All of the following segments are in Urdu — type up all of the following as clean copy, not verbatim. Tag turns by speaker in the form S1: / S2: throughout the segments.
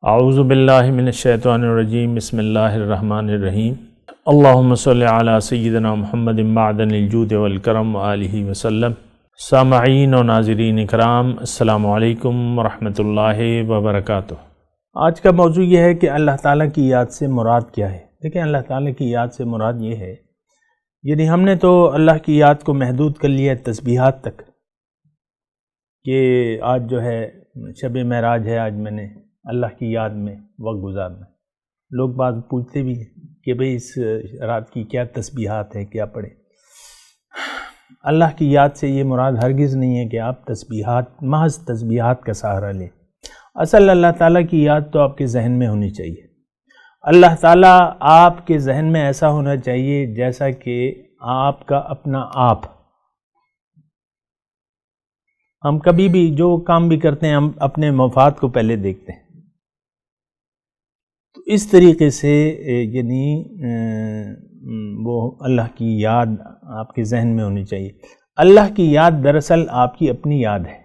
S1: اعوذ باللہ من الشیطان الرجیم بسم اللہ الرحمن الرحیم اللہم صلی علی سیدنا محمد معدن الجود والکرم وآلہ وسلم۔ سامعین و ناظرین اکرام، السلام علیکم ورحمۃ اللہ وبرکاتہ۔ آج کا موضوع یہ ہے کہ اللہ تعالیٰ کی یاد سے مراد کیا ہے۔ دیکھیں، اللہ تعالیٰ کی یاد سے مراد یہ ہے، یعنی ہم نے تو اللہ کی یاد کو محدود کر لیا ہے تسبیحات تک، کہ آج جو ہے شب معراج ہے، آج میں نے اللہ کی یاد میں وقت گزارنا۔ لوگ بعض پوچھتے بھی ہیں کہ بھئی اس رات کی کیا تسبیحات ہے، کیا پڑھیں۔ اللہ کی یاد سے یہ مراد ہرگز نہیں ہے کہ آپ تسبیحات، محض تسبیحات کا سہارا لیں۔ اصل اللہ تعالیٰ کی یاد تو آپ کے ذہن میں ہونی چاہیے۔ اللہ تعالیٰ آپ کے ذہن میں ایسا ہونا چاہیے جیسا کہ آپ کا اپنا آپ۔ ہم کبھی بھی جو کام بھی کرتے ہیں، ہم اپنے مفاد کو پہلے دیکھتے ہیں۔ تو اس طریقے سے یعنی وہ اللہ کی یاد آپ کے ذہن میں ہونی چاہیے۔ اللہ کی یاد دراصل آپ کی اپنی یاد ہے،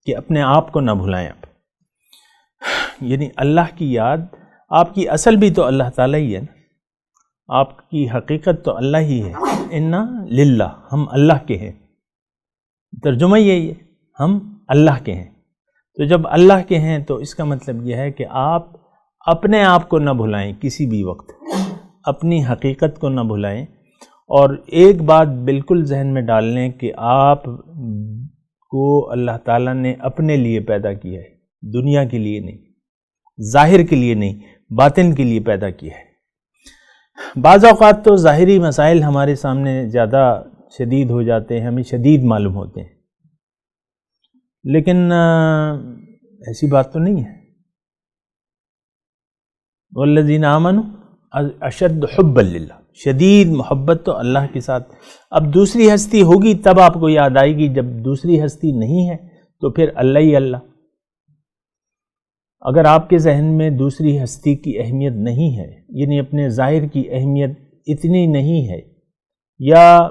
S1: کہ اپنے آپ کو نہ بھلائیں آپ۔ یعنی اللہ کی یاد، آپ کی اصل بھی تو اللہ تعالیٰ ہی ہے نا، آپ کی حقیقت تو اللہ ہی ہے۔ انا للہ، ہم اللہ کے ہیں، ترجمہ یہی ہے، ہم اللہ کے ہیں۔ تو جب اللہ کے ہیں تو اس کا مطلب یہ ہے کہ آپ اپنے آپ کو نہ بھلائیں، کسی بھی وقت اپنی حقیقت کو نہ بھلائیں، اور ایک بات بالکل ذہن میں ڈال لیں کہ آپ کو اللہ تعالیٰ نے اپنے لیے پیدا کیا ہے، دنیا کے لیے نہیں، ظاہر کے لیے نہیں، باطن کے لیے پیدا کیا ہے۔ بعض اوقات تو ظاہری مسائل ہمارے سامنے زیادہ شدید ہو جاتے ہیں، ہمیں شدید معلوم ہوتے ہیں، لیکن ایسی بات تو نہیں ہے۔ والذین آمنوا اشد حبا للہ، شدید محبت تو اللہ کے ساتھ۔ اب دوسری ہستی ہوگی تب آپ کو یاد آئے گی، جب دوسری ہستی نہیں ہے تو پھر اللہ ہی اللہ۔ اگر آپ کے ذہن میں دوسری ہستی کی اہمیت نہیں ہے، یعنی اپنے ظاہر کی اہمیت اتنی نہیں ہے، یا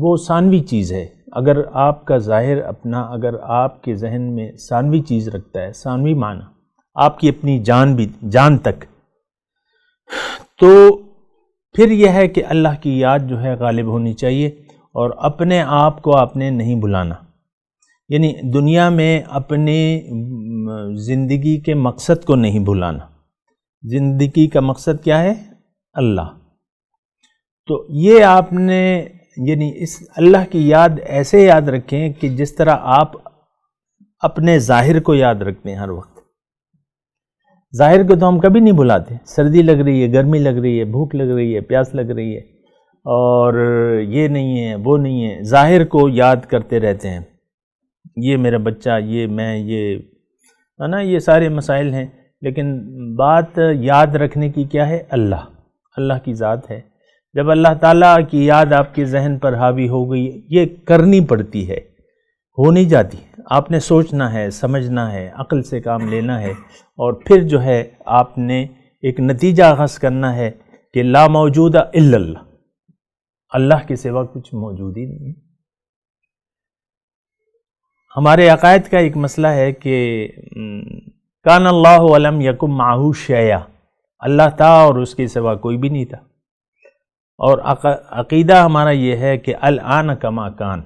S1: وہ ثانوی چیز ہے، اگر آپ کا ظاہر اپنا، اگر آپ کے ذہن میں ثانوی چیز رکھتا ہے، ثانوی معنی آپ کی اپنی جان بھی، جان تک، تو پھر یہ ہے کہ اللہ کی یاد جو ہے غالب ہونی چاہیے، اور اپنے آپ کو آپ نے نہیں بھلانا۔ یعنی دنیا میں اپنے زندگی کے مقصد کو نہیں بھلانا۔ زندگی کا مقصد کیا ہے؟ اللہ۔ تو یہ آپ نے یعنی اس اللہ کی یاد ایسے یاد رکھیں کہ جس طرح آپ اپنے ظاہر کو یاد رکھتے ہیں ہر وقت۔ ظاہر کو تو ہم کبھی نہیں بھلاتے، سردی لگ رہی ہے، گرمی لگ رہی ہے، بھوک لگ رہی ہے، پیاس لگ رہی ہے، اور یہ نہیں ہے، وہ نہیں ہے، ظاہر کو یاد کرتے رہتے ہیں۔ یہ میرا بچہ، یہ میں، یہ ہے نا، یہ سارے مسائل ہیں، لیکن بات یاد رکھنے کی کیا ہے؟ اللہ، اللہ کی ذات ہے۔ جب اللہ تعالیٰ کی یاد آپ کے ذہن پر حاوی ہو گئی، یہ کرنی پڑتی ہے، ہو نہیں جاتی۔ آپ نے سوچنا ہے، سمجھنا ہے، عقل سے کام لینا ہے، اور پھر جو ہے آپ نے ایک نتیجہ اخذ کرنا ہے کہ لا موجود الا اللہ، اللہ کے سوا کچھ موجود ہی نہیں ہے۔ ہمارے عقائد کا ایک مسئلہ ہے کہ کان اللہ ولم یکن معہ شیء، اللہ تھا اور اس کے سوا کوئی بھی نہیں تھا، اور عقیدہ ہمارا یہ ہے کہ الآن کما کان،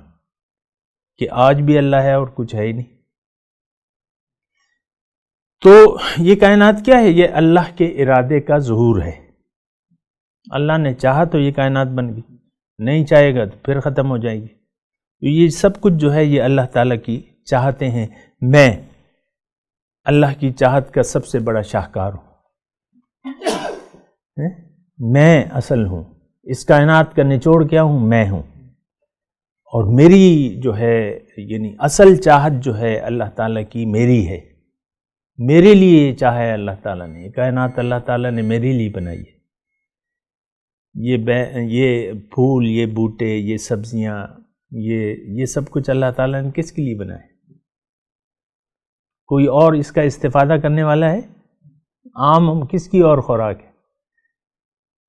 S1: کہ آج بھی اللہ ہے اور کچھ ہے ہی نہیں۔ تو یہ کائنات کیا ہے؟ یہ اللہ کے ارادے کا ظہور ہے۔ اللہ نے چاہا تو یہ کائنات بن گئی، نہیں چاہے گا تو پھر ختم ہو جائے گی۔ تو یہ سب کچھ جو ہے یہ اللہ تعالیٰ کی چاہتے ہیں۔ میں اللہ کی چاہت کا سب سے بڑا شاہکار ہوں، میں اصل ہوں، اس کائنات کا نچوڑ کیا ہوں؟ میں ہوں، اور میری جو ہے یعنی اصل چاہت جو ہے اللہ تعالیٰ کی میری ہے، میرے لیے چاہا ہے اللہ تعالیٰ نے، یہ کائنات اللہ تعالیٰ نے میرے لیے بنائی ہے۔ یہ پھول، یہ بوٹے، یہ سبزیاں، یہ سب کچھ اللہ تعالیٰ نے کس کے لیے بنایا ہے؟ کوئی اور اس کا استفادہ کرنے والا ہے؟ عام کس کی اور خوراک ہے؟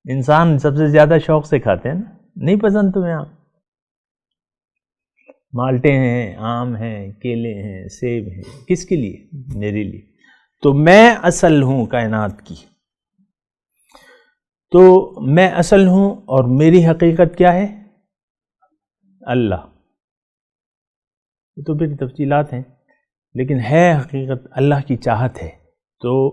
S1: انسان سب سے زیادہ شوق سے کھاتے ہیں نا، نہیں پسند تمہیں آم؟ مالٹے ہیں، آم ہیں، کیلے ہیں، سیب ہیں، کس کے لیے؟ میرے لیے۔ تو میں اصل ہوں کائنات کی، تو میں اصل ہوں اور میری حقیقت کیا ہے؟ اللہ۔ تو پھر تفصیلات ہیں، لیکن ہے حقیقت اللہ کی چاہت ہے۔ تو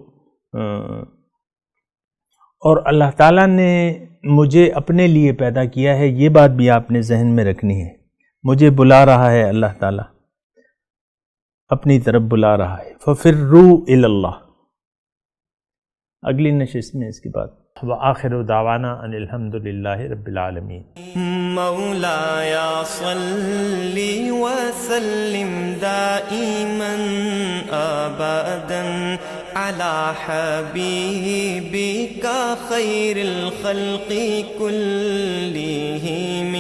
S1: اور اللہ تعالیٰ نے مجھے اپنے لیے پیدا کیا ہے، یہ بات بھی آپ نے ذہن میں رکھنی ہے۔ مجھے بلا رہا ہے اللہ تعالیٰ، اپنی طرف بلا رہا ہے۔ فَفِرُّوا إِلَى اللَّهِ۔ اگلی نشست میں اس کی بات۔ وآخر دعوانا ان الحمد للہ رب العالمین۔
S2: مولایا صلی وسلم دائما ابدا على حبیبک خیر الخلق کلہم۔